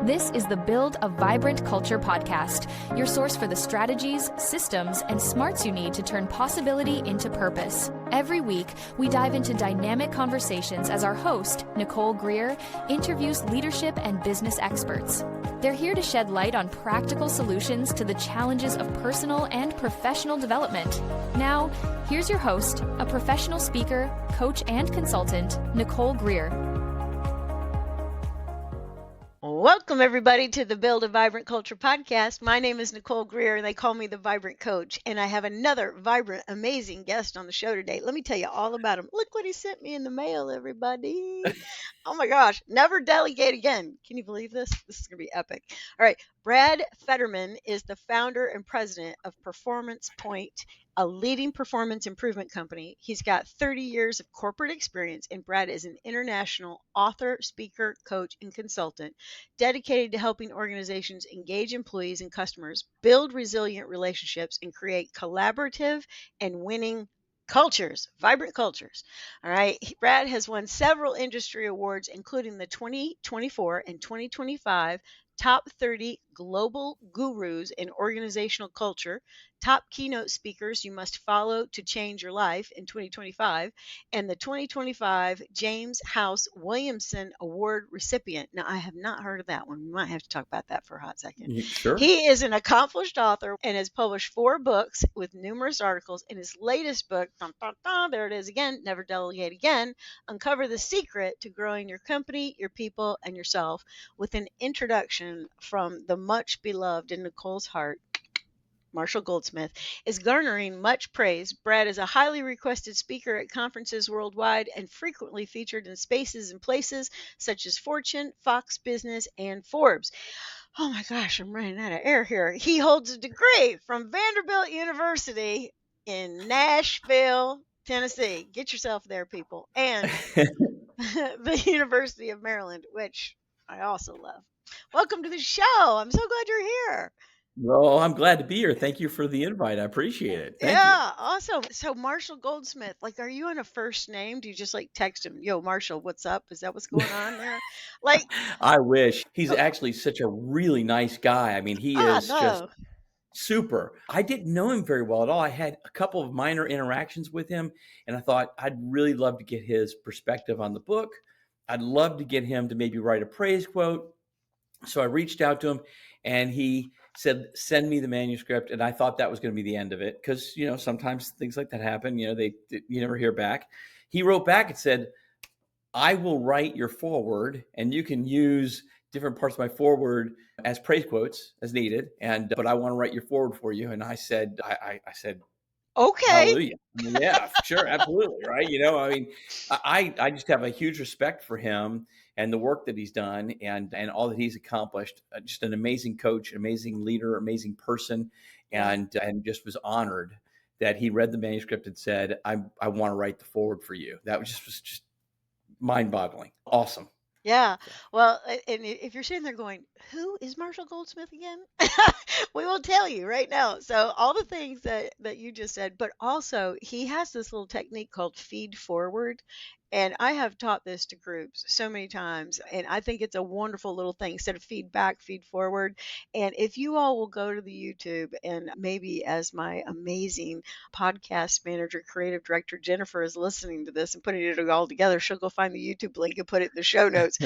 This is the Build a Vibrant Culture podcast, your source for the strategies, systems, and smarts you need to turn possibility into purpose. Every week, we dive into dynamic conversations as our host, Nicole Greer, interviews leadership and business experts. They're here to shed light on practical solutions to the challenges of personal and professional development. Now, here's your host, a professional speaker, coach, and consultant, Nicole Greer. Welcome, everybody, to the Build a Vibrant Culture podcast. My name is Nicole Greer, and they call me the Vibrant Coach. And I have another vibrant, amazing guest on the show today. Let me tell you all about him. Look what he sent me in the mail, everybody. Oh, my gosh. Never Delegate Again. Can you believe this? This is going to be epic. All right. Brad Federman is the founder and president of Performance Point, a leading performance improvement company. He's got 30 years of corporate experience, and Brad is an international author, speaker, coach, and consultant dedicated to helping organizations engage employees and customers, build resilient relationships, and create collaborative and winning cultures, vibrant cultures. All right. Brad has won several industry awards, including the 2024 and 2025 Top 30 Global Gurus in Organizational Culture, Top Keynote Speakers You Must Follow to Change Your Life in 2025, and the 2025 James House Williamson Award recipient. Now, I have not heard of that one. We might have to talk about that for a hot second. Sure. He is an accomplished author and has published 4 books with numerous articles. In his latest book, there it is again, Never Delegate Again, uncover the secret to growing your company, your people, and yourself, with an introduction from the much beloved in Nicole's heart, Marshall Goldsmith, is garnering much praise. Brad is a highly requested speaker at conferences worldwide and frequently featured in spaces and places such as Fortune, Fox Business, and Forbes. Oh my gosh, I'm running out of air here. He holds a degree from Vanderbilt University in Nashville, Tennessee. Get yourself there, people. And the University of Maryland, which I also love. Welcome to the show. I'm so glad you're here. Well, I'm glad to be here. Thank you for the invite. I appreciate it. Thank you. Awesome. So Marshall Goldsmith, like, are you on a first name? Do you just like text him, yo, Marshall, what's up? Is that what's going on there? Like, I wish. He's actually such a really nice guy. I mean, he is just super. I didn't know him very well at all. I had a couple of minor interactions with him, and I thought I'd really love to get his perspective on the book. I'd love to get him to maybe write a praise quote. So I reached out to him, and he said, send me the manuscript. And I thought that was going to be the end of it because, you know, sometimes things like that happen. You know, you never hear back. He wrote back and said, I will write your foreword, and you can use different parts of my foreword as praise quotes as needed. But I want to write your foreword for you. And I said, I said, okay. Hallelujah. I mean, yeah, sure. Absolutely. Right. You know, I mean, I just have a huge respect for him and the work that he's done and all that he's accomplished. Just an amazing coach, amazing leader, amazing person, and just was honored that he read the manuscript and said, I want to write the foreword for you. That was just mind-boggling. Awesome. Yeah. Well, and if you're sitting there going, who is Marshall Goldsmith again? We will tell you right now. So all the things that you just said, but also he has this little technique called feed forward. And I have taught this to groups so many times, and I think it's a wonderful little thing. Instead of feedback, feed forward. And if you all will go to the YouTube, and maybe as my amazing podcast manager, creative director, Jennifer, is listening to this and putting it all together, she'll go find the YouTube link and put it in the show notes.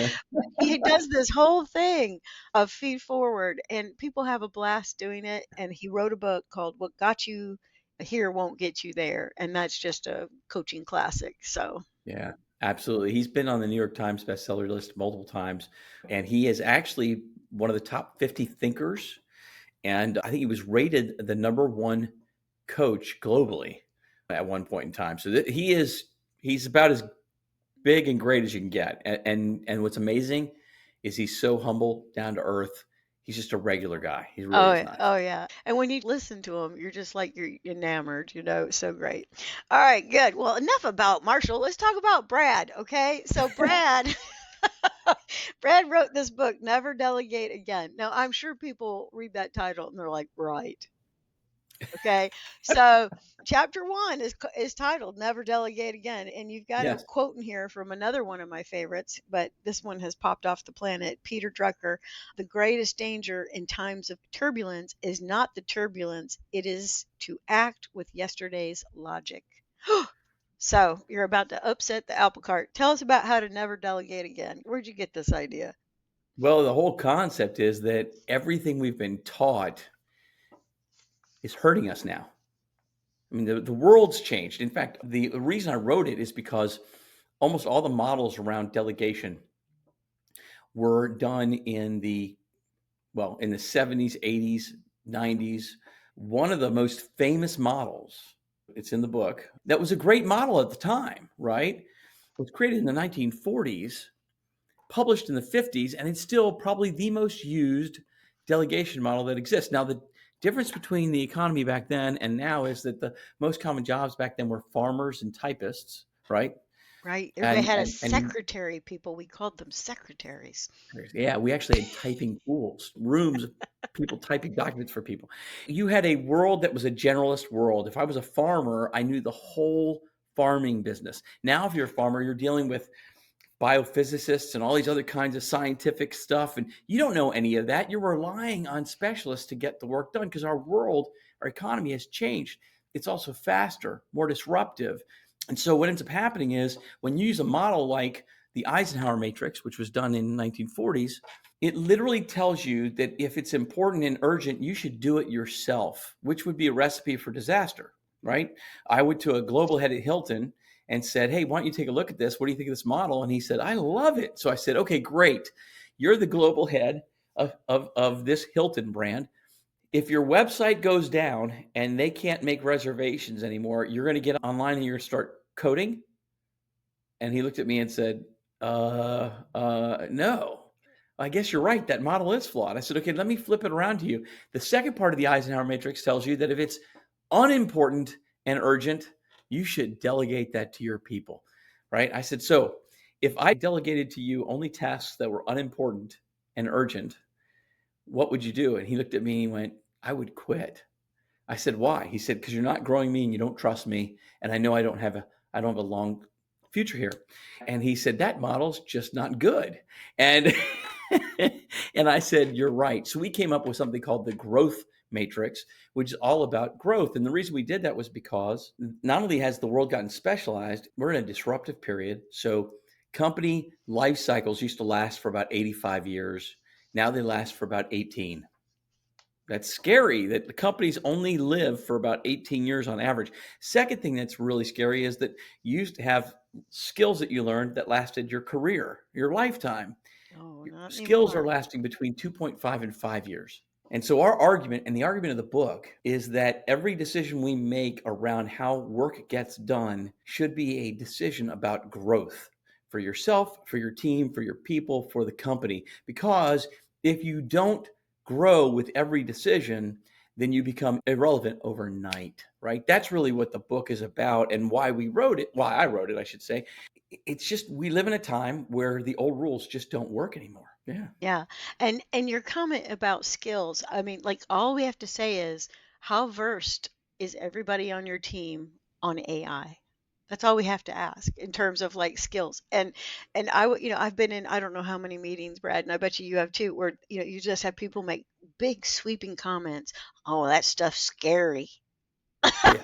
He does this whole thing of feed forward, and people have a blast doing it. And he wrote a book called What Got You Here Won't Get You There. And that's just a coaching classic. So yeah, absolutely. He's been on the New York Times bestseller list multiple times, and he is actually one of the top 50 thinkers. And I think he was rated the #1 coach globally at one point in time. So he's about as big and great as you can get. And what's amazing is he's so humble, down to earth. He's just a regular guy. He really is nice. Oh, yeah. And when you listen to him, you're just like, you're enamored, you know, so great. All right, good. Well, enough about Marshall. Let's talk about Brad, okay? So Brad wrote this book, Never Delegate Again. Now, I'm sure people read that title and they're like, right. Okay. So chapter 1 is titled Never Delegate Again. And you've got a Yes. quote in here from another one of my favorites, but this one has popped off the planet. Peter Drucker: the greatest danger in times of turbulence is not the turbulence, it is to act with yesterday's logic. So you're about to upset the apple cart. Tell us about how to never delegate again. Where'd you get this idea? Well, the whole concept is that everything we've been taught is hurting us now. I mean, the world's changed. In fact, the reason I wrote it is because almost all the models around delegation were done in the 70s, 80s, 90s. One of the most famous models, it's in the book, that was a great model at the time, right? Was created in the 1940s, published in the 50s, and it's still probably the most used delegation model that exists. Now, the difference between the economy back then and now is that the most common jobs back then were farmers and typists, right? Right. Everybody And had a and and secretary, people. We called them secretaries. yeah, we actually had typing pools, rooms of people typing documents for people. You had a world that was a generalist world. If I was a farmer, I knew the whole farming business. Now, if you're a farmer, you're dealing with biophysicists and all these other kinds of scientific stuff, and you don't know any of that. You're relying on specialists to get the work done because our world, our economy has changed. It's also faster, more disruptive. And so what ends up happening is when you use a model like the Eisenhower Matrix, which was done in the 1940s, it literally tells you that if it's important and urgent, you should do it yourself, which would be a recipe for disaster, right? I went to a global head at Hilton and said, "Hey, why don't you take a look at this? What do you think of this model?" And he said, "I love it." So I said, "Okay, great. You're the global head of this Hilton brand. If your website goes down and they can't make reservations anymore, you're going to get online and you're going to start coding." And he looked at me and said, no. I guess you're right. That model is flawed. I said, "Okay, let me flip it around to you. The second part of the Eisenhower Matrix tells you that if it's unimportant and urgent, you should delegate that to your people," right? I said, "So if I delegated to you only tasks that were unimportant and urgent, what would you do?" And he looked at me and he went, "I would quit." I said, "Why?" He said, "Because you're not growing me and you don't trust me. And I know I don't have a long future here." And he said, "That model's just not good." And and I said, "You're right." So we came up with something called the growth matrix, which is all about growth. And the reason we did that was because not only has the world gotten specialized, we're in a disruptive period. So company life cycles used to last for about 85 years. Now they last for about 18. That's scary that the companies only live for about 18 years on average. Second thing that's really scary is that you used to have skills that you learned that lasted your career, your lifetime. Oh, Your not skills are anymore. lasting between 2.5 and 5 years. And so our argument and the argument of the book is that every decision we make around how work gets done should be a decision about growth for yourself, for your team, for your people, for the company. Because if you don't grow with every decision, then you become irrelevant overnight, right? That's really what the book is about and why we wrote it, why I wrote it, I should say. It's just we live in a time where the old rules just don't work anymore. Yeah. Yeah. And your comment about skills, I mean, like all we have to say is how versed is everybody on your team on AI? That's all we have to ask in terms of like skills. And I've been in I don't know how many meetings, Brad, and I bet you have too, where you just have people make big sweeping comments. Oh, that stuff's scary. Yeah.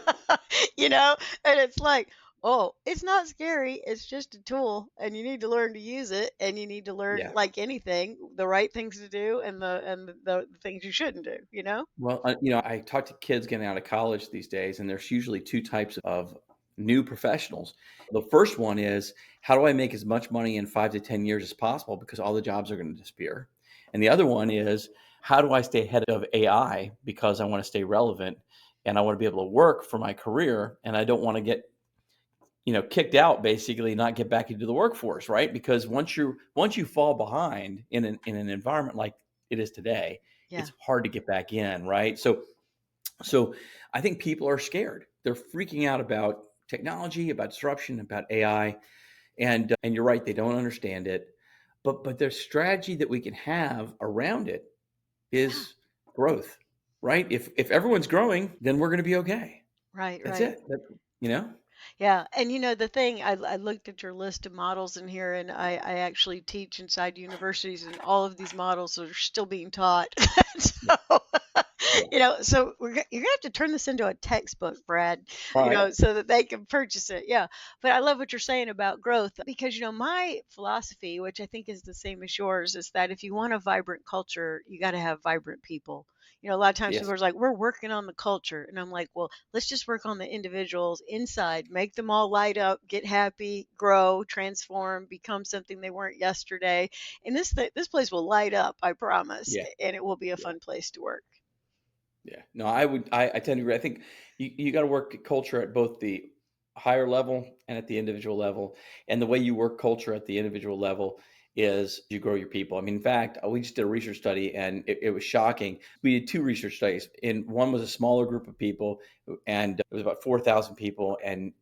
you know, and it's like, oh, it's not scary. It's just a tool, and you need to learn to use it, and you need to learn, Yeah. like anything, the right things to do and the things you shouldn't do. Well, I talk to kids getting out of college these days, and there's usually two types of new professionals. The first one is, how do I make as much money in 5 to 10 years as possible because all the jobs are going to disappear? And the other one is, how do I stay ahead of AI because I want to stay relevant and I want to be able to work for my career and I don't want to get kicked out, basically not get back into the workforce, right? Because once you fall behind in an environment like it is today, Yeah. it's hard to get back in, right? So I think people are scared. They're freaking out about technology, about disruption, about AI, and you're right, they don't understand it. But there's strategy that we can have around it Yeah. is growth, right? If everyone's growing, then we're going to be okay. Right, That's right. it. You know? Yeah, and the thing, I looked at your list of models in here, and I actually teach inside universities, and all of these models are still being taught. Yeah. So, Yeah. so you're gonna have to turn this into a textbook, Brad, All right. so that they can purchase it. Yeah, but I love what you're saying about growth because my philosophy, which I think is the same as yours, is that if you want a vibrant culture, you got to have vibrant people. A lot of times people Yes. are like, we're working on the culture. And I'm like, well, let's just work on the individuals inside, make them all light up, get happy, grow, transform, become something they weren't yesterday. And this place will light up, I promise. Yeah. And it will be a Yeah. fun place to work. Yeah. No, I tend to agree. I think you got to work at culture at both the higher level and at the individual level. And the way you work culture at the individual level is you grow your people. I mean, in fact, we just did a research study and it was shocking. We did two research studies, and one was a smaller group of people, and it was about 4,000 people, and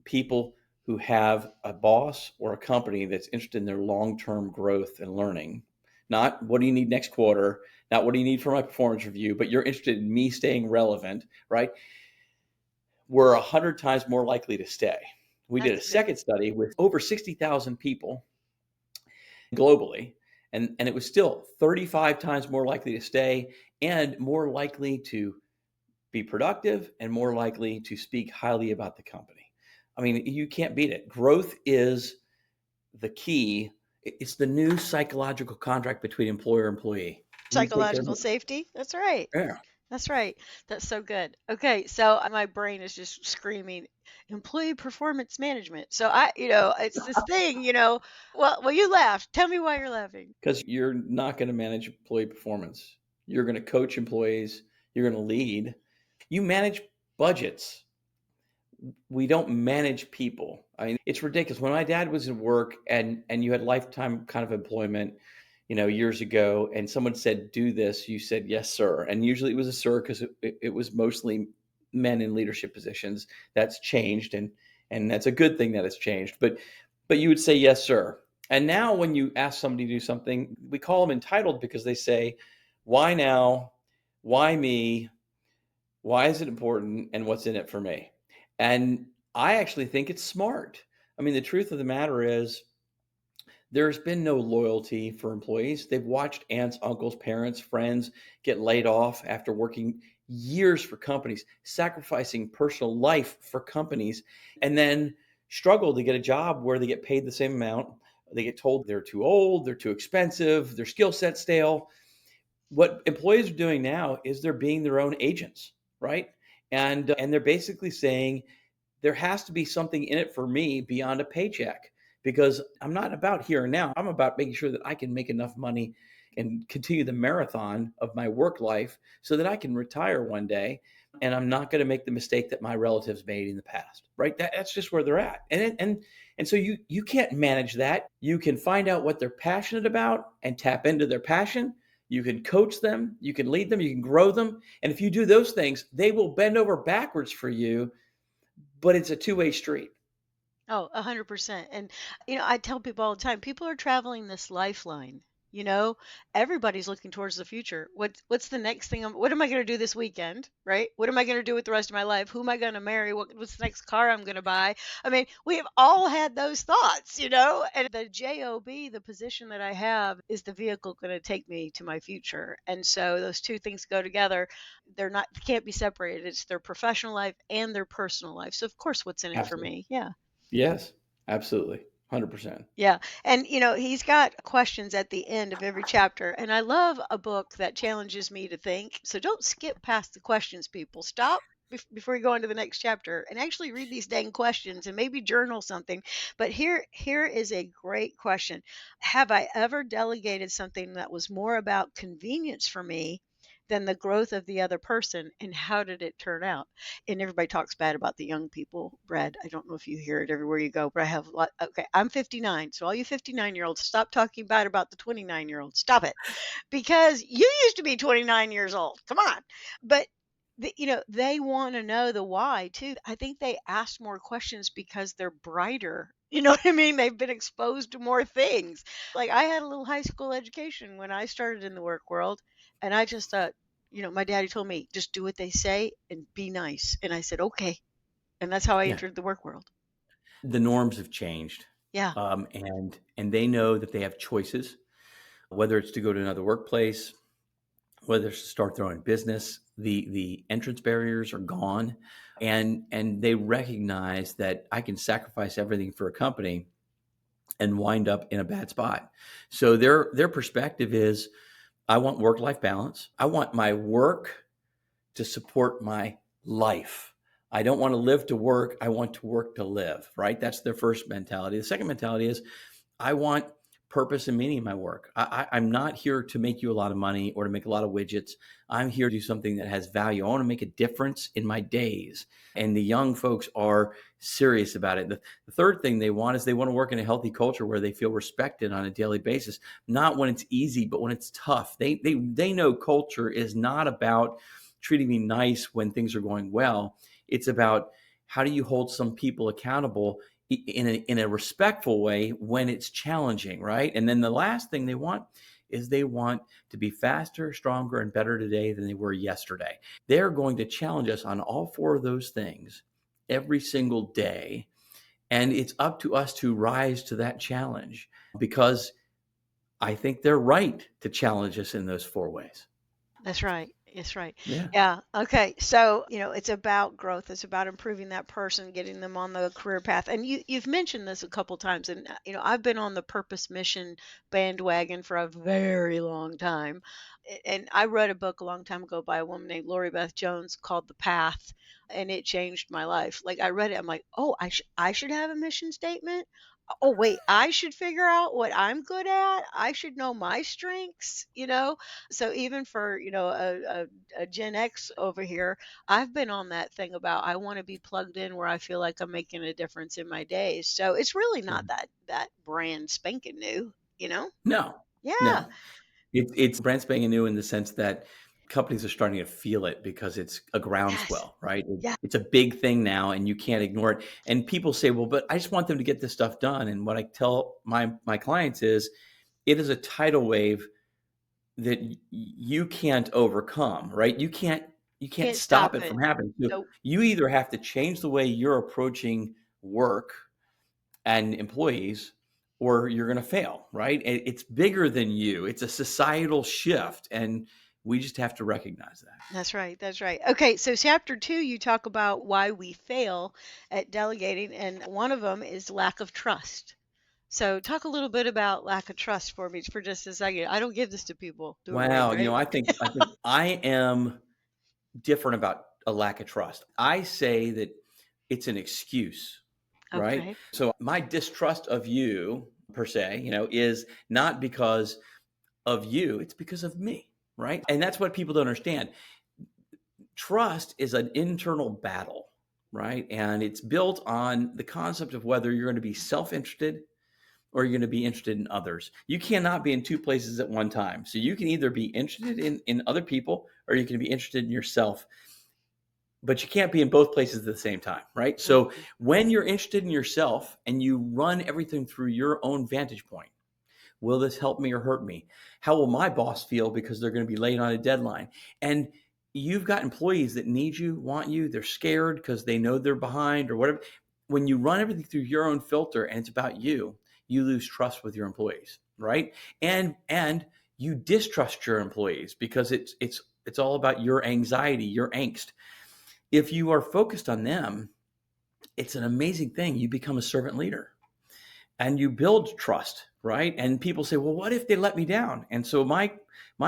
people who have a boss or a company that's interested in their long-term growth and learning. Not what do you need next quarter, not what do you need for my performance review, but you're interested in me staying relevant, right? We're 100 times more likely to stay. We did a That's good. second study with over 60,000 people globally, and it was still 35 times more likely to stay and more likely to be productive and more likely to speak highly about the company. I mean, you can't beat it. Growth is the key. It's the new psychological contract between employer and employee. You take care of Psychological it. safety. That's right. Yeah. That's right. That's so good. Okay, so my brain is just screaming employee performance management. So it's this thing, well, you laughed. Tell me why you're laughing. Because you're not going to manage employee performance. You're going to coach employees. You're going to lead. You manage budgets. We don't manage people. I mean, it's ridiculous. When my dad was at work and you had lifetime kind of employment, years ago, and someone said, do this, you said, yes, sir. And usually it was a sir because it was mostly men in leadership positions. That's changed. And that's a good thing that it's changed. But you would say, yes, sir. And now when you ask somebody to do something, we call them entitled because they say, why now? Why me? Why is it important? And what's in it for me? And I actually think it's smart. I mean, the truth of the matter is, there's been no loyalty for employees. They've watched aunts, uncles, parents, friends get laid off after working years for companies, sacrificing personal life for companies, and then struggle to get a job where they get paid the same amount. They get told they're too old, they're too expensive, their skill set stale. What employees are doing now is they're being their own agents, right? And they're basically saying, there has to be something in it for me beyond a paycheck, because I'm not about here and now. I'm about making sure that I can make enough money and continue the marathon of my work life so that I can retire one day and I'm not going to make the mistake that my relatives made in the past, right? That's just where they're at. And so you can't manage that. You can find out what they're passionate about and tap into their passion. You can coach them, you can lead them, you can grow them. And if you do those things, they will bend over backwards for you, but it's a two-way street. Oh, 100%. And I tell people all the time, people are traveling this lifeline. You know, everybody's looking towards the future. What's the next thing? What am I going to do this weekend? Right? What am I going to do with the rest of my life? Who am I going to marry? What's the next car I'm going to buy? I mean, we have all had those thoughts, and the job, the position that I have, is the vehicle going to take me to my future. And so those two things go together. They can't be separated. It's their professional life and their personal life. So of course, what's in it for Absolutely. me? Yeah. Yes, absolutely. 100%. Yeah. And, he's got questions at the end of every chapter. And I love a book that challenges me to think. So don't skip past the questions, people. Stop before you go into the next chapter and actually read these dang questions and maybe journal something. But here is a great question. Have I ever delegated something that was more about convenience for me than the growth of the other person? And how did it turn out? And everybody talks bad about the young people, Brad. I don't know if you hear it everywhere you go, but I have a lot. Okay, I'm 59, so all you 59-year-olds, stop talking bad about the 29-year-olds. Stop it, because you used to be 29 years old. Come on, but they want to know the why too. I think they ask more questions because they're brighter. You know what I mean? They've been exposed to more things. Like I had a little high school education when I started in the work world, and I just thought, My daddy told me, just do what they say and be nice. And I said, okay. And that's how I Yeah. entered the work world. The norms have changed. Yeah. And they know that they have choices, whether it's to go to another workplace, whether it's to start their own business. The entrance barriers are gone, and they recognize that I can sacrifice everything for a company and wind up in a bad spot. So their perspective is, I want work-life balance. I want my work to support my life. I don't want to live to work. I want to work to live, right? That's their first mentality. The second mentality is, I want purpose and meaning in my work. I'm not here to make you a lot of money or to make a lot of widgets. I'm here to do something that has value. I want to make a difference in my days. And the young folks are serious about it. The third thing they want is they want to work in a healthy culture where they feel respected on a daily basis, not when it's easy, but when it's tough. They know culture is not about treating me nice when things are going well. It's about, how do you hold some people accountable in a respectful way when it's challenging, right? And then the last thing they want is they want to be faster, stronger, and better today than they were yesterday. They're going to challenge us on all four of those things every single day. And it's up to us to rise to that challenge, because I think they're right to challenge us in those four ways. That's right. It's right. Yeah. Yeah. Okay. So, it's about growth. It's about improving that person, getting them on the career path. And you've mentioned this a couple times. And, I've been on the purpose mission bandwagon for a very long time. And I read a book a long time ago by a woman named Lori Beth Jones called The Path. And it changed my life. Like, I read it. I'm like, oh, I should have a mission statement. Oh, wait, I should figure out what I'm good at. I should know my strengths. So even for, a Gen X over here, I've been on that thing about, I want to be plugged in where I feel like I'm making a difference in my days. So it's really not that brand spanking new. No, Yeah. no. It's brand spanking new in the sense that companies are starting to feel it because it's a Yes. groundswell, right? Yeah. It's a big thing now, and you can't ignore it. And people say, well, but I just want them to get this stuff done. And what I tell my clients is, it is a tidal wave that you can't overcome, right? You can't Can't stop stop it it. from happening. So Nope. you either have to change the way you're approaching work and employees, or you're going to fail, right? It's bigger than you. It's a societal shift, and we just have to recognize that. That's right. That's right. Okay, so chapter 2, you talk about why we fail at delegating, and one of them is lack of trust. So talk a little bit about lack of trust for me for just a second. I don't give this to people doing really Wow, great. I think I am different about a lack of trust. I say that it's an excuse, right? Okay. So my distrust of you, per se, is not because of you, it's because of me, right? And that's what people don't understand. Trust is an internal battle, right? And it's built on the concept of whether you're going to be self-interested or you're going to be interested in others. You cannot be in two places at one time. So you can either be interested in other people, or you can be interested in yourself, but you can't be in both places at the same time, right? So Mhm. when you're interested in yourself and you run everything through your own vantage point, will this help me or hurt me? How will my boss feel because they're going to be late on a deadline? And you've got employees that need you, want you, they're scared because they know they're behind or whatever. When you run everything through your own filter and it's about you, you lose trust with your employees, right? And you distrust your employees because it's all about your anxiety, your angst. If you are focused on them, it's an amazing thing. You become a servant leader and you build trust, right? And people say, well, what if they let me down? And so my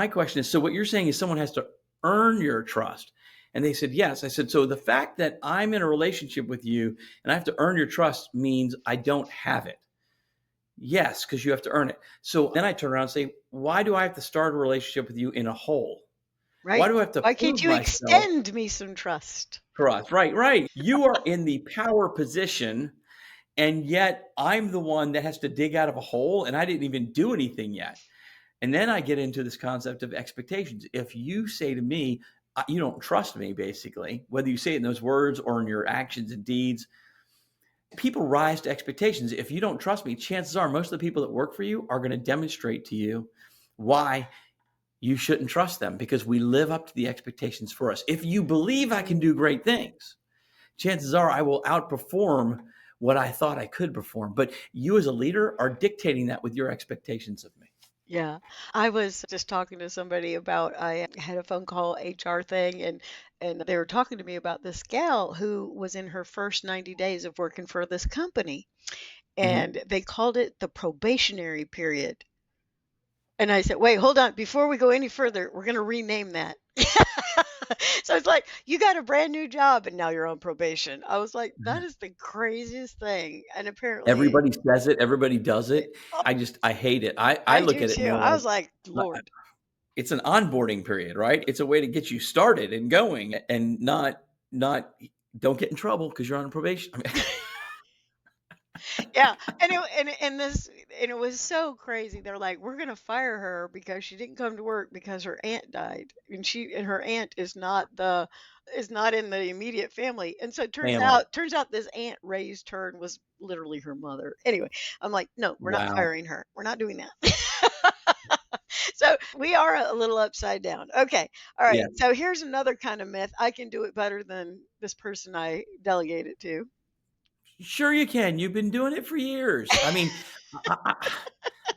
question is, so what you're saying is someone has to earn your trust. And they said, yes. I said, so the fact that I'm in a relationship with you and I have to earn your trust means I don't have it. Yes, because you have to earn it. So then I turn around and say, why do I have to start a relationship with you in a hole? Why Right? do I have to Why can't prove you myself? extend me some trust? Trust, right, right. You are in the power position, and yet I'm the one that has to dig out of a hole, and I didn't even do anything yet. And then I get into this concept of expectations. If you say to me, you don't trust me, basically, whether you say it in those words or in your actions and deeds, people rise to expectations. If you don't trust me, chances are most of the people that work for you are going to demonstrate to you why you shouldn't trust them because we live up to the expectations for us. If you believe I can do great things, chances are I will outperform what I thought I could perform. But you as a leader are dictating that with your expectations of me. Yeah. I was just talking to somebody about I had a phone call HR thing and they were talking to me about this gal who was in her first 90 days of working for this company Mm-hmm. and they called it the probationary period. And I said, "Wait, hold on. Before we go any further, we're going to rename that." So it's like you got a brand new job and now you're on probation. I was like, that is the craziest thing. And apparently, Everybody says it. Everybody does it. oh, I hate it. I I look do at it too. more I was like like, Lord. it's an onboarding period, right? It's a way to get you started and going and not don't get in trouble because you're on probation. I mean, Yeah, and it was so crazy. They're like, we're gonna fire her because she didn't come to work because her aunt died, and her aunt is not in the immediate family. And so it family. turns out this aunt raised her and was literally her mother. Anyway, I'm like, no, we're not Wow. firing her. We're not doing that. So we are a little upside down. Okay, all right. Yeah. So here's another kind of myth. I can do it better than this person I delegated to. Sure you can. You've been doing it for years. I mean,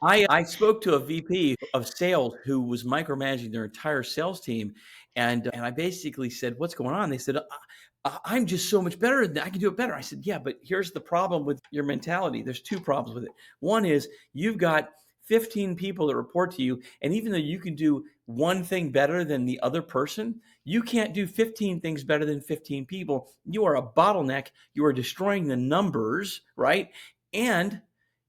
I spoke to a VP of sales who was micromanaging their entire sales team, and I basically said, "What's going on?" They said, "I'm just so much better than that. I can do it better." I said, "Yeah, but here's the problem with your mentality. There's two problems with it. One is you've got 15 people that report to you, and even though you can do one thing better than the other person, you can't do 15 things better than 15 people. You are a bottleneck. You are destroying the numbers, right? And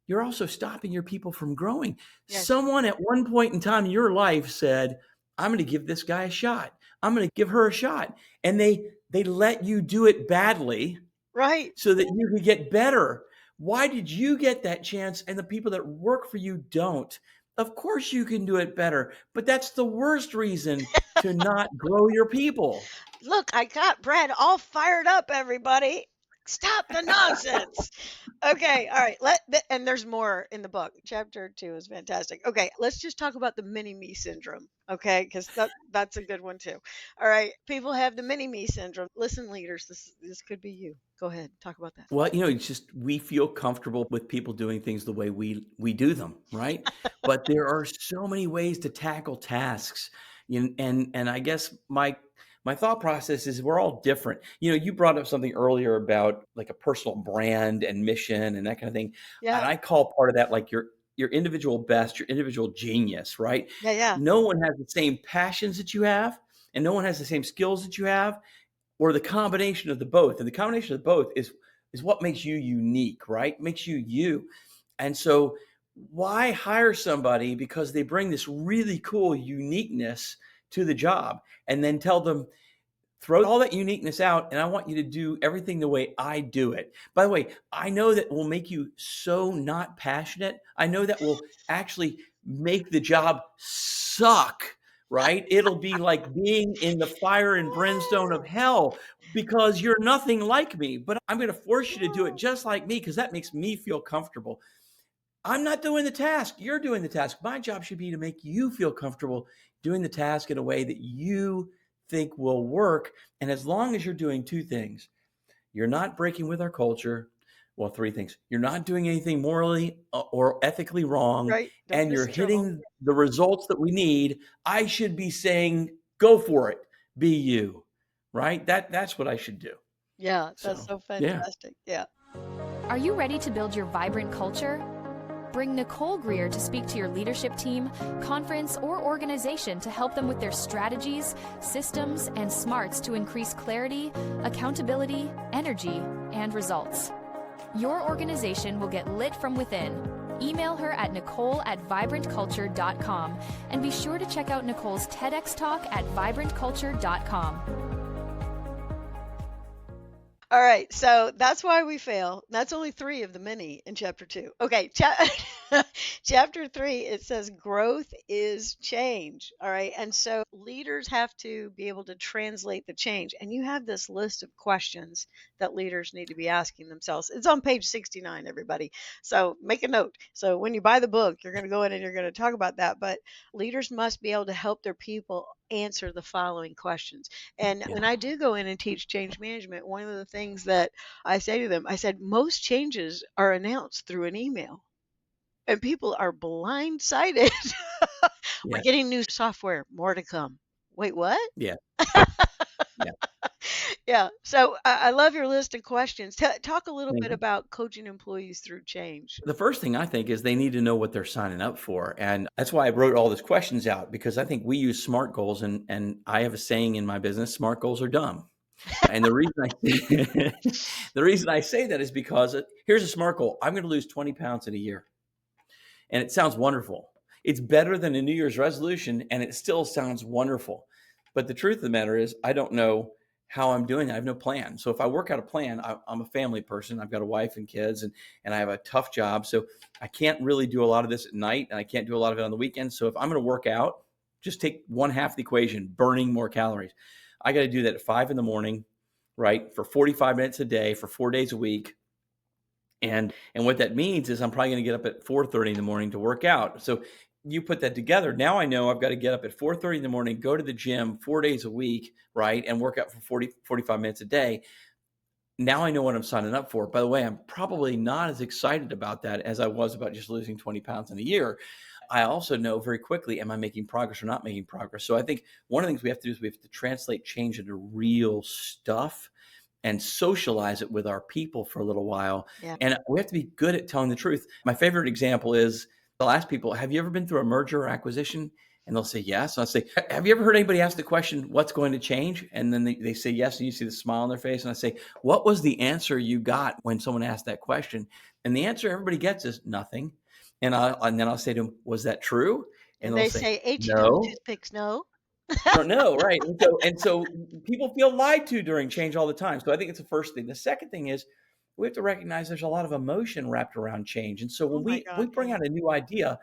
you're also stopping your people from growing. Yes, Someone at one point in time in your life said, I'm going to give this guy a shot. I'm going to give her a shot. And they let you do it badly right. so that you could get better. Why did you get that chance and the people that work for you don't? Of course you can do it better, but that's the worst reason to not grow your people. Look, I got Brad all fired up, everybody. Stop the nonsense. Okay, all right. And there's more in the book. Chapter 2 is fantastic. Okay, let's just talk about the mini me syndrome, okay? Because that's a good one too. All right, people have the mini me syndrome. Listen, leaders, this could be you. Go ahead, talk about that. Well, it's just we feel comfortable with people doing things the way we do them, right? But there are so many ways to tackle tasks. And I guess my thought process is we're all different. You brought up something earlier about like a personal brand and mission and that kind of thing. Yeah, And I call part of that like your individual best, your individual genius, right? yeah, yeah. No one has the same passions that you have, and no one has the same skills that you have or the combination of the both. And the combination of both is what makes you unique, right? Makes you you. And so why hire somebody because they bring this really cool uniqueness to the job and then tell them, throw all that uniqueness out and I want you to do everything the way I do it. By the way, I know that will make you so not passionate. I know that will actually make the job suck, right? It'll be like being in the fire and brimstone of hell because you're nothing like me, but I'm going to force you to do it just like me because that makes me feel comfortable. I'm not doing the task. You're doing the task. My job should be to make you feel comfortable doing the task in a way that you think will work. And as long as you're doing two things, you're not breaking with our culture. Well, three things. You're not doing anything morally or ethically wrong, Right. Don't and get us you're in trouble. hitting the results that we need. I should be saying, go for it. Be you, right? That's what I should do. Yeah, that's So, so yeah. fantastic. Yeah. Are you ready to build your vibrant culture? Bring Nicole Greer to speak to your leadership team, conference, or organization to help them with their strategies, systems, and smarts to increase clarity, accountability, energy, and results. Your organization will get lit from within. Email her at nicole@vibrantculture.com and be sure to check out Nicole's TEDx talk at vibrantculture.com. All right, so that's why we fail. That's only 3 of the many in chapter 2. Okay, Chapter 3, it says growth is change. All right. And so leaders have to be able to translate the change. And you have this list of questions that leaders need to be asking themselves. It's on page 69, everybody. So make a note. So when you buy the book, you're going to go in and you're going to talk about that. But leaders must be able to help their people answer the following questions. And Yeah. when I do go in and teach change management, one of the things that I say to them, I said, most changes are announced through an email. And people are blindsided. We're Yeah. getting new software, more to come. Wait, what? Yeah. Yeah. Yeah. So I love your list of questions. Talk a little Thank bit you. about coaching employees through change. The first thing I think is they need to know what they're signing up for. And that's why I wrote all these questions out, because I think we use SMART goals. And I have a saying in my business, SMART goals are dumb. And the reason the reason I say that is because here's a SMART goal. I'm going to lose 20 pounds in a year. And it sounds wonderful. It's better than a New Year's resolution, and it still sounds wonderful. But the truth of the matter is, I don't know how I'm doing. I have no plan. So if I work out a plan, I'm a family person. I've got a wife and kids, and I have a tough job. So I can't really do a lot of this at night, and I can't do a lot of it on the weekends. So if I'm going to work out, just take one half the equation, burning more calories. I got to do that at 5 in the morning, right, for 45 minutes a day for 4 days a week. And what that means is I'm probably going to get up at 4:30 in the morning to work out. So you put that together. Now I know I've got to get up at 4:30 in the morning, go to the gym 4 days a week, right? And work out for 45 minutes a day. Now I know what I'm signing up for. By the way, I'm probably not as excited about that as I was about just losing 20 pounds in a year. I also know very quickly, am I making progress or not making progress? So I think one of the things we have to do is we have to translate change into real stuff and socialize it with our people for a little while. Yeah. And we have to be good at telling the truth. My favorite example is I'll ask people, have you ever been through a merger or acquisition? And they'll say yes. And I'll say, have you ever heard anybody ask the question, what's going to change? And then they say yes. And you see the smile on their face. And I say, what was the answer you got when someone asked that question? And the answer everybody gets is nothing. And then I'll say to them, was that true? And And they'll they say, say HE double no. toothpicks, no. Don't know, right? And so people feel lied to during change all the time. So I think it's the first thing. The second thing is we have to recognize there's a lot of emotion wrapped around change. And so Oh when my we God. bring Yeah. out a new idea,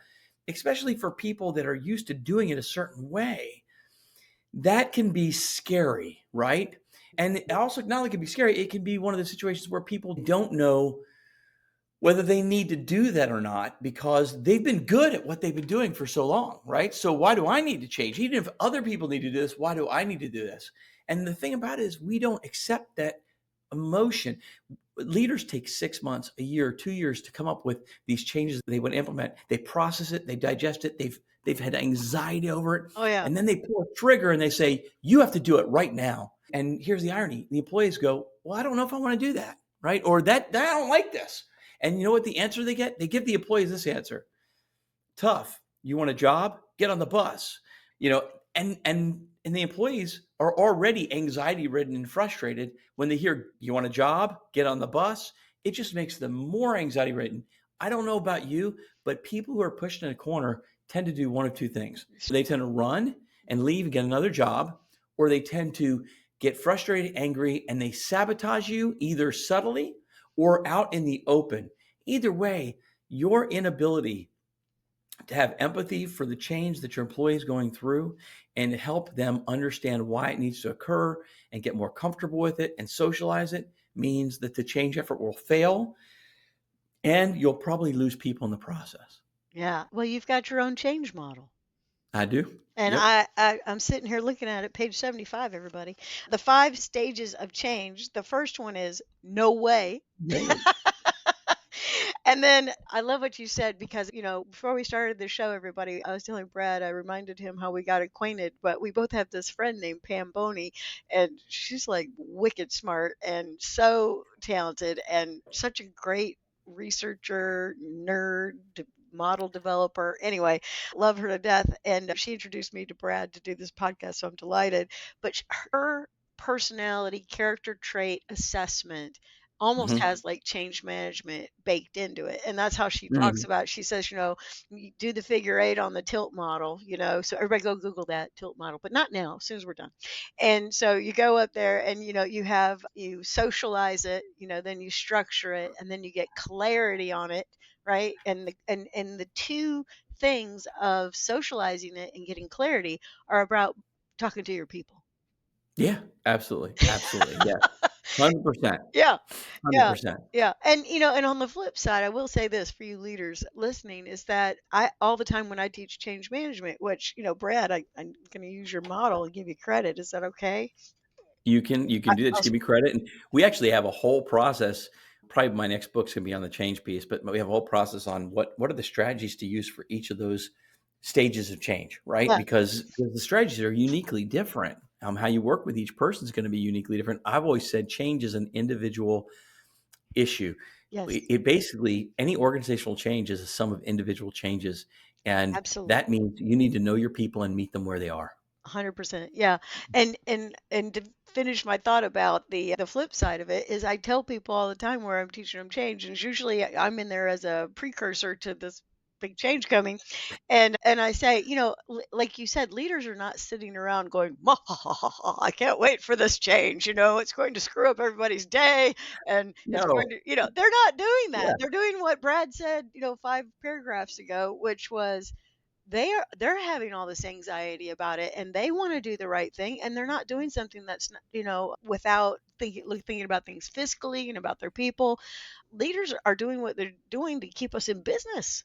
especially for people that are used to doing it a certain way, that can be scary, right? And it also not only can be scary, it can be one of the situations where people don't know whether they need to do that or not because they've been good at what they've been doing for so long, right? So why do I need to change? Even if other people need to do this, why do I need to do this? And the thing about it is we don't accept that emotion. Leaders take 6 months, a year, 2 years to come up with these changes they would implement. They process it, they digest it, they've had anxiety over it, Oh yeah. and then they pull a trigger and they say, "You have to do it right now." And here's the irony: the employees go, "Well, I don't know if I want to do that, right?" Or that I don't like this. And you know what the answer they get? They give the employees this answer: tough. You want a job? Get on the bus. You know, and the employees are already anxiety ridden and frustrated when they hear you want a job, get on the bus. It just makes them more anxiety ridden. I don't know about you, but people who are pushed in a corner tend to do one of two things. They tend to run and leave and get another job, or they tend to get frustrated, angry, and they sabotage you either subtly or out in the open. Either way, your inability to have empathy for the change that your employee is going through and help them understand why it needs to occur and get more comfortable with it and socialize it means that the change effort will fail and you'll probably lose people in the process. Yeah. Well, you've got your own change model. I do. And Yep. I'm sitting here looking at it, page 75, everybody. The 5 stages of change. The first one is no way. Right. And then I love what you said because, before we started the show, everybody, I was telling Brad, I reminded him how we got acquainted, but we both have this friend named Pam Boney, and she's like wicked smart and so talented and such a great researcher, nerd, model developer. Anyway, love her to death. And she introduced me to Brad to do this podcast, so I'm delighted. But her personality, character trait assessment almost Mhm. has like change management baked into it. And that's how she talks Mhm. about it. She says, you do the figure eight on the tilt model, so everybody go Google that tilt model, but not now, as soon as we're done. And so you go up there and, you socialize it, then you structure it, and then you get clarity on it, right? And the two things of socializing it and getting clarity are about talking to your people. Yeah, absolutely. Absolutely. Yeah. 100%. Yeah. Yeah. 100%. Yeah. And on the flip side, I will say this for you leaders listening is that I all the time when I teach change management, which, Brad, I'm going to use your model and give you credit. Is that okay? You can do that. I'll, Just give me credit. And we actually have a whole process. Probably my next book's gonna be on the change piece, but we have a whole process on what are the strategies to use for each of those stages of change, right? yeah. Because the strategies are uniquely different. How you work with each person is going to be uniquely different. I've always said change is an individual issue. Yes. It basically any organizational change is a sum of individual changes, and that Absolutely. means you need to know your people and meet them where they are. 100%. Yeah. And to finish my thought about the flip side of it is I tell people all the time where I'm teaching them change, and it's usually I'm in there as a precursor to this big change coming. And I say, like you said, leaders are not sitting around going, "Ma, ha, ha, ha, ha, I can't wait for this change. It's going to screw up everybody's day, and it's going No. to, they're not doing Yeah. that. They're doing what Brad said, 5 paragraphs ago, which was they're having all this anxiety about it, and they want to do the right thing, and they're not doing something that's not, without thinking about things fiscally and about their people. Leaders are doing what they're doing to keep us in business.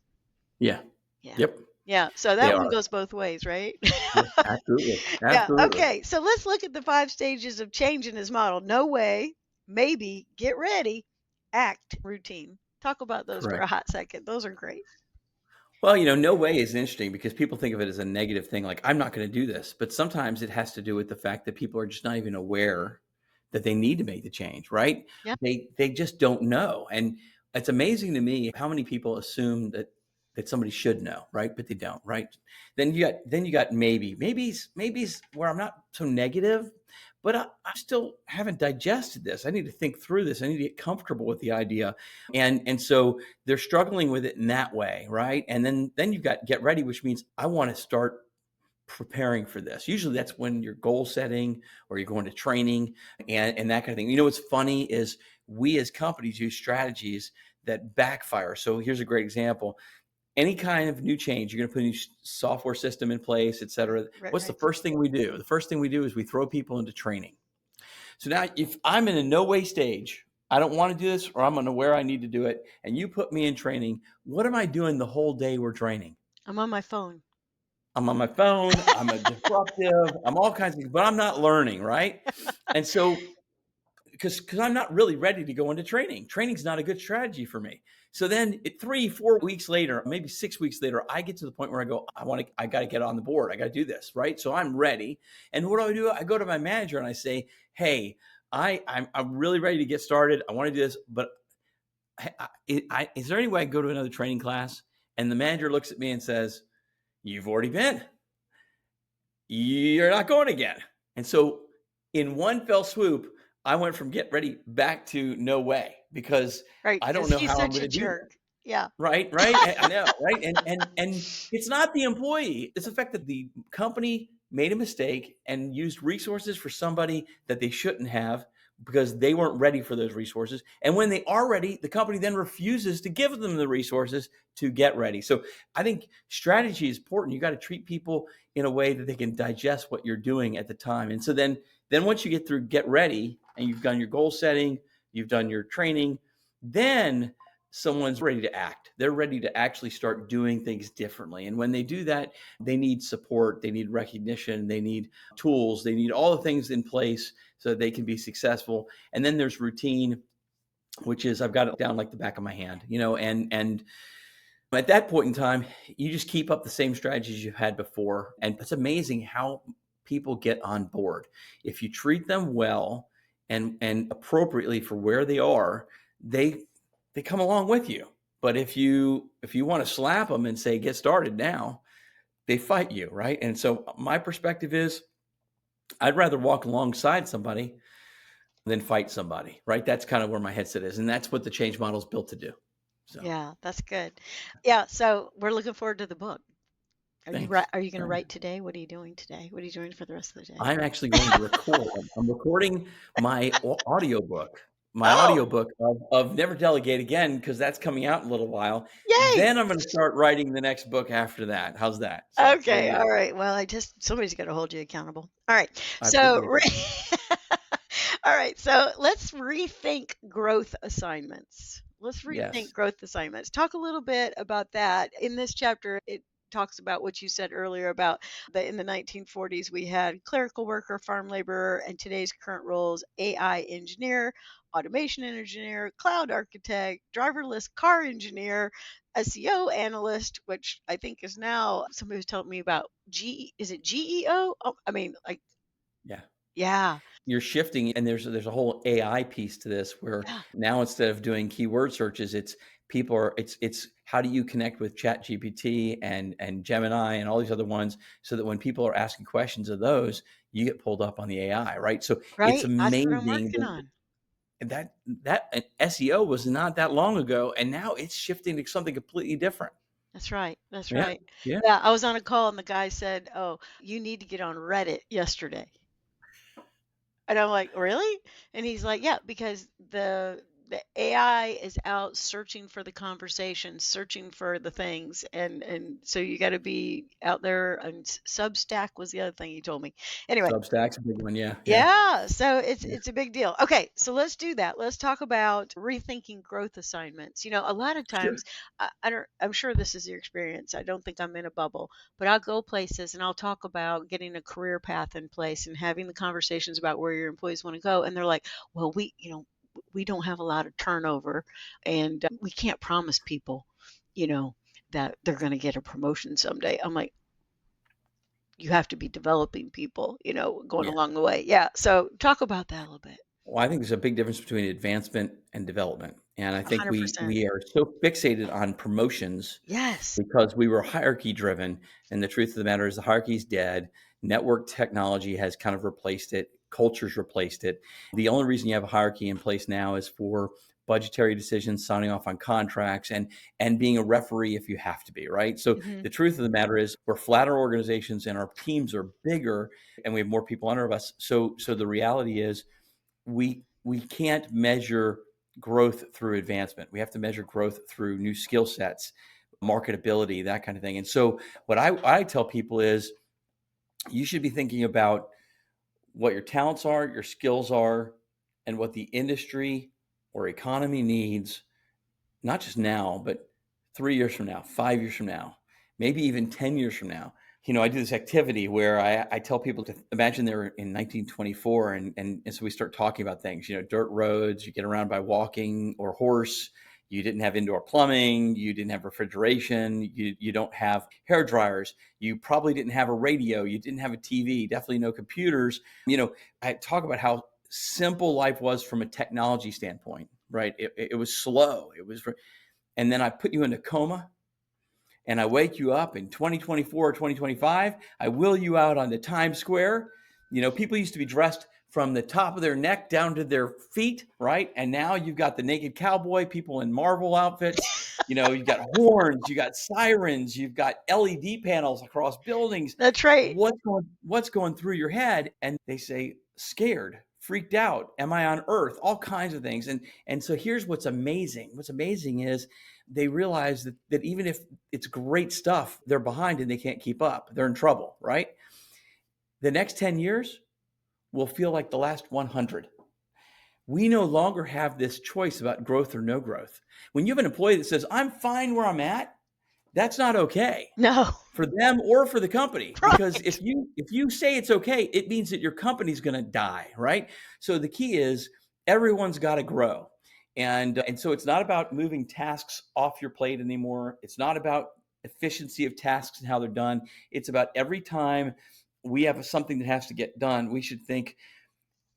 Yeah. Yeah. Yep. Yeah, so They that one are. goes both ways, right? Yeah. Absolutely. Yeah, Absolutely. okay, so let's look at the 5 stages of change in his model. No way, maybe, get ready, act, routine. Talk about those for a Correct. hot second. Those are great. Well, no way is interesting because people think of it as a negative thing, like, I'm not going to do this. But sometimes it has to do with the fact that people are just not even aware that they need to make the change, right? Yeah. They just don't know. And it's amazing to me how many people assume that somebody should know, right? But they don't, right? Then you got maybes where I'm not so negative, but I still haven't digested this. I need to think through this. I need to get comfortable with the idea. And so they're struggling with it in that way, right? And then you've got get ready, which means I want to start preparing for this. Usually that's when you're goal setting or you're going to training and that kind of thing. What's funny is we as companies use strategies that backfire. So here's a great example. Any kind of new change, you're going to put a new software system in place, et cetera. Right, What's the right. first thing we do? The first thing we do is we throw people into training. So now if I'm in a no way stage, I don't want to do this or I'm unaware I need to do it, and you put me in training, what am I doing the whole day we're training? I'm on my phone. I'm on my phone, I'm a disruptive, I'm all kinds of things, but I'm not learning, right? And so because I'm not really ready to go into training. Training's not a good strategy for me. So then 3, 4 weeks later, maybe 6 weeks later, I get to the point where I go, I got to get on the board. I got to do this, right? So I'm ready. And what do? I go to my manager and I say, hey, I'm really ready to get started. I want to do this, but is there any way I can go to another training class? And the manager looks at me and says, you've already been. You're not going again. And so in one fell swoop, I went from get ready back to no way because Right, I don't because know he's how I'm such going a to do that. jerk. Yeah. Right, right. I know, right? And it's not the employee. It's the fact that the company made a mistake and used resources for somebody that they shouldn't have because they weren't ready for those resources. And when they are ready, the company then refuses to give them the resources to get ready. So I think strategy is important. You got to treat people in a way that they can digest what you're doing at the time. And so then once you get through get ready and you've done your goal setting, you've done your training, then someone's ready to act. They're ready to actually start doing things differently. And when they do that, they need support, they need recognition, they need tools, they need all the things in place so that they can be successful. And then there's routine, which is I've got it down like the back of my hand, and at that point in time, you just keep up the same strategies you've had before. And it's amazing how people get on board. If you treat them well and appropriately for where they are, they come along with you. But if you want to slap them and say, get started now, they fight you, right? And so my perspective is I'd rather walk alongside somebody than fight somebody, right? That's kind of where my headset is. And that's what the change model is built to do. So Yeah, that's good. Yeah, so we're looking forward to the book. thanks. Are you going to Thanks. write today? What are you doing today? What are you doing for the rest of the day? I'm actually going to record. I'm recording my audiobook, Oh, of Never Delegate Again, because that's coming out in a little while. yay! Then I'm going to start writing the next book after that. How's that? So there Okay, you all go. right. Well, somebody's got to hold you accountable. All right. I appreciate that. All right. So let's rethink growth assignments. Let's rethink Yes. growth assignments. Talk a little bit about that. In this chapter, it talks about what you said earlier about in the 1940s we had clerical worker, farm laborer, and today's current roles: AI engineer, automation engineer, cloud architect, driverless car engineer, SEO analyst, which I think is now somebody was telling me about is it GEO? Oh, I mean, like, Yeah. yeah, You're shifting, and there's a whole AI piece to this where yeah, now instead of doing keyword searches, it's how do you connect with Chat GPT and Gemini and all these other ones, so that when people are asking questions of those, you get pulled up on the AI, right? So it's right. That's what I'm amazing working on. that SEO was not that long ago, and now it's shifting to something completely different. That's right. That's Yeah, right. yeah. Yeah, I was on a call and the guy said, "Oh, you need to get on Reddit yesterday." And I'm like, "Really?" And he's like, "Yeah, because the AI is out searching for the conversation, searching for the things, and so you got to be out there." And Substack was the other thing he told me. Anyway, Substack's a big one. Yeah, yeah, yeah, so it's yeah. it's a big deal. Okay, so let's do that. Let's talk about rethinking growth assignments. A lot of Sure. times, I'm sure this is your experience. I don't think I'm in a bubble, but I'll go places and I'll talk about getting a career path in place and having the conversations about where your employees want to go, and they're like, "Well, we don't have a lot of turnover, and we can't promise people, you know, that they're going to get a promotion someday." I'm like, you have to be developing people, going Yeah. along the way. Yeah. So talk about that a little bit. Well, I think there's a big difference between advancement and development. And I think we 100%. we are so fixated on promotions Yes. because we were hierarchy driven. And the truth of the matter is the hierarchy is dead. Network technology has kind of replaced it. Culture's replaced it. The only reason you have a hierarchy in place now is for budgetary decisions, signing off on contracts, and being a referee if you have to be, right? So Hmm. the truth of the matter is we're flatter organizations and our teams are bigger and we have more people under us. So the reality is we can't measure growth through advancement. We have to measure growth through new skill sets, marketability, that kind of thing. And so what I tell people is you should be thinking about what your talents are, your skills are, and what the industry or economy needs, not just now, but 3 years from now, 5 years from now, maybe even 10 years from now. I do this activity where I tell people to imagine they're in 1924, and so we start talking about things, dirt roads, you get around by walking or horse, you didn't have indoor plumbing, you didn't have refrigeration, you don't have hair dryers, you probably didn't have a radio, you didn't have a TV, definitely no computers. I talk about how simple life was from a technology standpoint, right? It was slow. And then I put you in a coma and I wake you up in 2024 or 2025. I will you out on the Times Square. People used to be dressed from the top of their neck down to their feet, right? And now you've got the naked cowboy, people in Marvel outfits. You've got horns, you got sirens, you've got LED panels across buildings. That's right. What's going through your head? And they say, scared, freaked out. Am I on Earth? All kinds of things. And so here's what's amazing. What's amazing is they realize that even if it's great stuff, they're behind and they can't keep up. They're in trouble, right? The next 10 years will feel like the last 100. We no longer have this choice about growth or no growth. When you have an employee that says, I'm fine where I'm at, that's not okay No. for them or for the company. Because Right. if you say it's okay, it means that your company's going to die, right? So the key is everyone's got to grow. And so it's not about moving tasks off your plate anymore. It's not about efficiency of tasks and how they're done. It's about every time we have something that has to get done, we should think,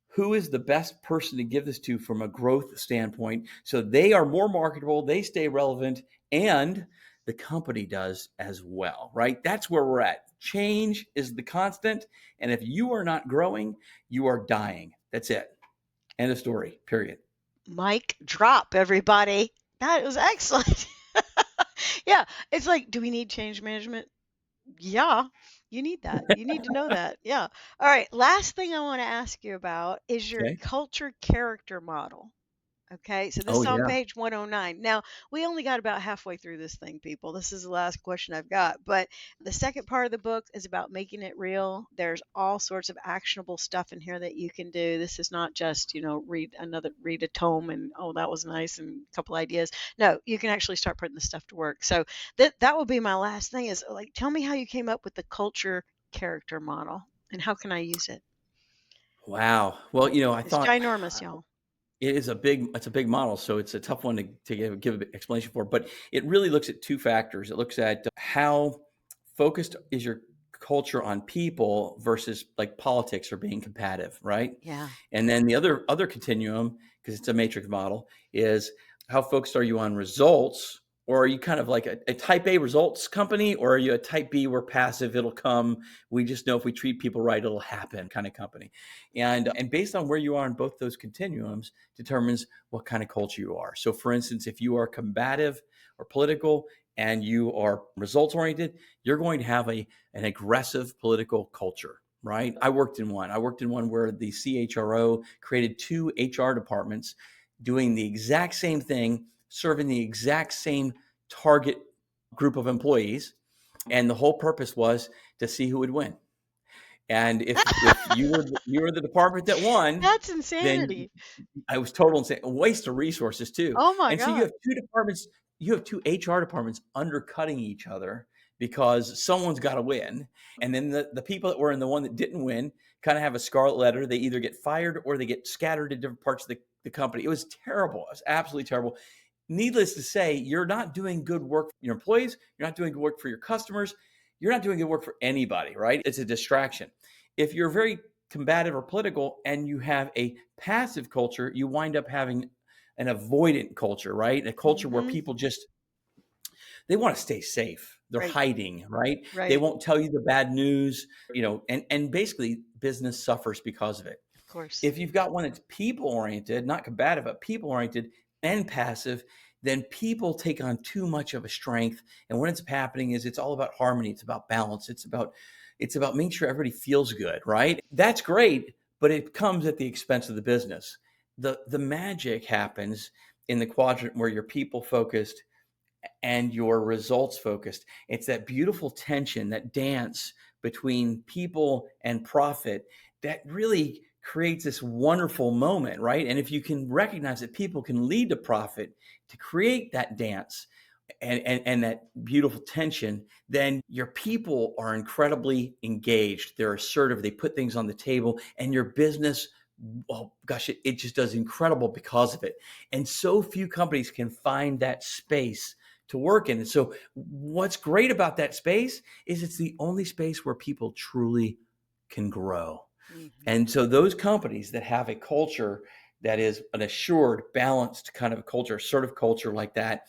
who is the best person to give this to from a growth standpoint so they are more marketable, they stay relevant, and the company does as well, right? That's where we're at. Change is the constant. And if you are not growing, you are dying. That's it. End of story, period. Mic drop, everybody. That was excellent. Yeah, it's like, do we need change management? Yeah, you need that. You need to know that. Yeah. All right. Last thing I want to ask you about is your Okay. culture character model. Okay, so this Oh is on yeah. page 109. Now, we only got about halfway through this thing, people. This is the last question I've got. But the second part of the book is about making it real. There's all sorts of actionable stuff in here that you can do. This is not just, read a tome and, oh, that was nice and a couple ideas. No, you can actually start putting the stuff to work. So that will be my last thing is like, tell me how you came up with the culture character model and how can I use it? Wow. Well, I It's thought ginormous, y'all. it's a big model, so it's a tough one to give an explanation for. But it really looks at two factors. It looks at how focused is your culture on people versus like politics or being competitive, right? Yeah. And then the other continuum, because it's a matrix model, is how focused are you on results, or are you kind of like a type A results company, or are you a type B, we're passive, it'll come, we just know if we treat people right, it'll happen kind of company. And based on where you are in both those continuums determines what kind of culture you are. So for instance, if you are combative or political and you are results oriented, you're going to have an aggressive political culture. Right. I worked in one where the CHRO created two HR departments doing the exact same thing, serving the exact same target group of employees. And the whole purpose was to see who would win. And if you were the department that won, That's then insanity. I was total insane, a waste of resources too. Oh my And so you God. have two departments, you have two HR departments undercutting each other because someone's got to win. And then the people that were in the one that didn't win kind of have a scarlet letter. They either get fired or they get scattered to different parts of the company. It was terrible. It was absolutely terrible. Needless to say, you're not doing good work for your employees. You're not doing good work for your customers. You're not doing good work for anybody, right? It's a distraction. If you're very combative or political and you have a passive culture, you wind up having an avoidant culture, right? A culture where Mm-hmm. people just they want to stay safe. They're Right. hiding, right? They Right. won't tell you the bad news, and basically business suffers because of it. Of course. If you've got one that's people oriented, not combative, but people oriented and passive, then people take on too much of a strength. And what ends up happening is it's all about harmony. It's about balance. It's about making sure everybody feels good, right? That's great, but it comes at the expense of the business. The magic happens in the quadrant where you're people focused and your results focused. It's that beautiful tension, that dance between people and profit that really creates this wonderful moment, right? And if you can recognize that people can lead to profit to create that dance and that beautiful tension, then your people are incredibly engaged. They're assertive. They put things on the table, and your business, well, gosh, it just does incredible because of it. And so few companies can find that space to work in. And so what's great about that space is it's the only space where people truly can grow. Mm-hmm. And so those companies that have a culture that is an assured, balanced kind of culture, assertive culture like that,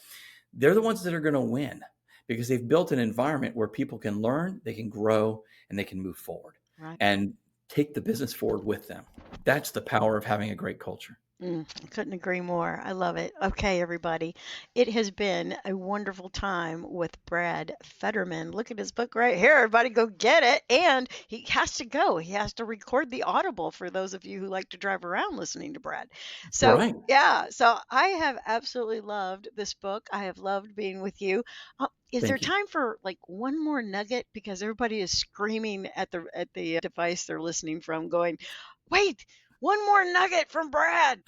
they're the ones that are going to win because they've built an environment where people can learn, they can grow, and they can move forward Right. and take the business forward with them. That's the power of having a great culture. I couldn't agree more. I love it. Okay, everybody. It has been a wonderful time with Brad Federman. Look at his book right here. Everybody go get it. And he has to go. He has to record the Audible for those of you who like to drive around listening to Brad. So, Right. yeah. So I have absolutely loved this book. I have loved being with you. Is there Thank you. time for like one more nugget? Because everybody is screaming at the device they're listening from, going, "Wait, one more nugget from Brad."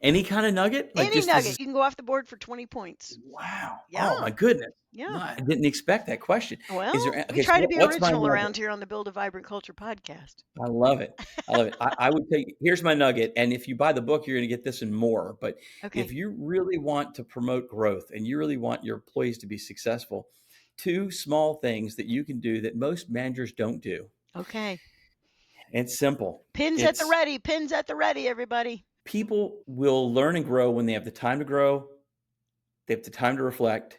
Any kind of nugget? Like Any just this is nugget. You can go off the board for 20 points. wow. Yeah. Oh my goodness. No, Yeah. I didn't expect that question. Well, Is there we okay, so try to be what's my original nugget? around here on the Build a Vibrant Culture podcast. I love it. I love it. I would say here's my nugget. And if you buy the book, you're going to get this and more. But if Okay. you really want to promote growth and you really want your employees to be successful, two small things that you can do that most managers don't do. Okay. It's simple. Pins at the It's ready. Pins at the ready, everybody. people will learn and grow when they have the time to grow, they have the time to reflect,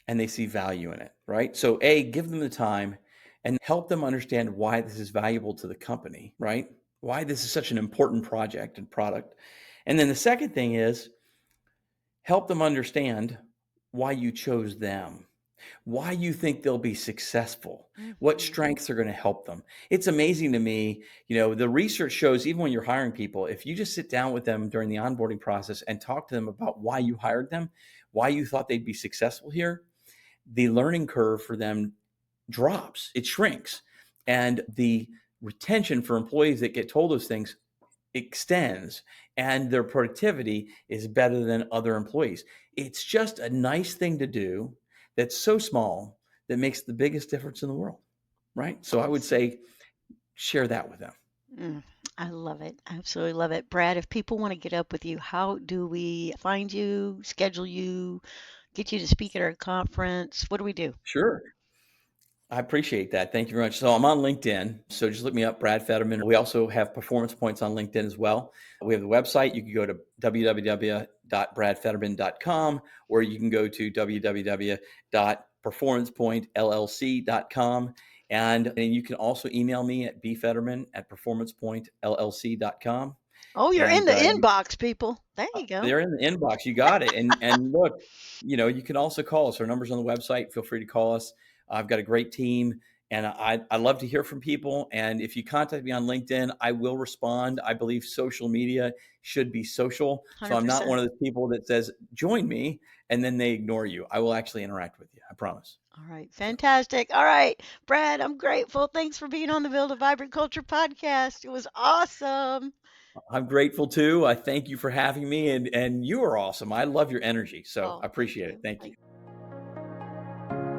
and they see value in it, right? So A, give them the time and help them understand why this is valuable to the company, right? why this is such an important project and product. And then the second thing is help them understand why you chose them, why you think they'll be successful, what strengths are going to help them. It's amazing to me, the research shows even when you're hiring people, if you just sit down with them during the onboarding process and talk to them about why you hired them, why you thought they'd be successful here, the learning curve for them drops, it shrinks. And the retention for employees that get told those things extends, and their productivity is better than other employees. It's just a nice thing to do that's so small that makes the biggest difference in the world, right? So I would say share that with them. I love it. I absolutely love it. Brad, if people want to get up with you, how do we find you, schedule you, get you to speak at our conference? What do we do? Sure. I appreciate that. Thank you very much. So I'm on LinkedIn. So just look me up, Brad Federman. We also have performance points on LinkedIn as well. We have the website. You can go to www.bradfederman.com, or you can go to www.performancepointllc.com. And you can also email me at bfederman@performancepointllc.com. Oh, you're in the inbox, people. There you go. They're in the inbox. You got it. And look, you can also call us. Our number's on the website. Feel free to call us. I've got a great team, and I love to hear from people. And if you contact me on LinkedIn, I will respond. I believe social media should be social. 100%. So I'm not one of those people that says, join me, and then they ignore you. I will actually interact with you. I promise. All right. Fantastic. All right. Brad, I'm grateful. Thanks for being on the Build a Vibrant Culture podcast. It was awesome. I'm grateful too. I thank you for having me, and you are awesome. I love your energy. So I appreciate it. Thank you.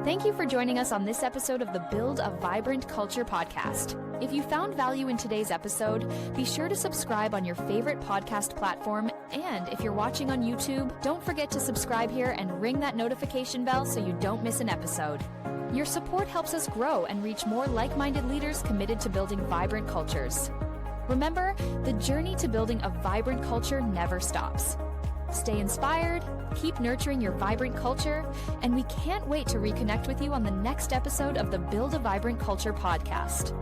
Thank you for joining us on this episode of the Build a Vibrant Culture podcast. If you found value in today's episode, be sure to subscribe on your favorite podcast platform. And if you're watching on YouTube, don't forget to subscribe here and ring that notification bell so you don't miss an episode. Your support helps us grow and reach more like-minded leaders committed to building vibrant cultures. Remember, the journey to building a vibrant culture never stops. Stay inspired, keep nurturing your vibrant culture, and we can't wait to reconnect with you on the next episode of the Build a Vibrant Culture podcast.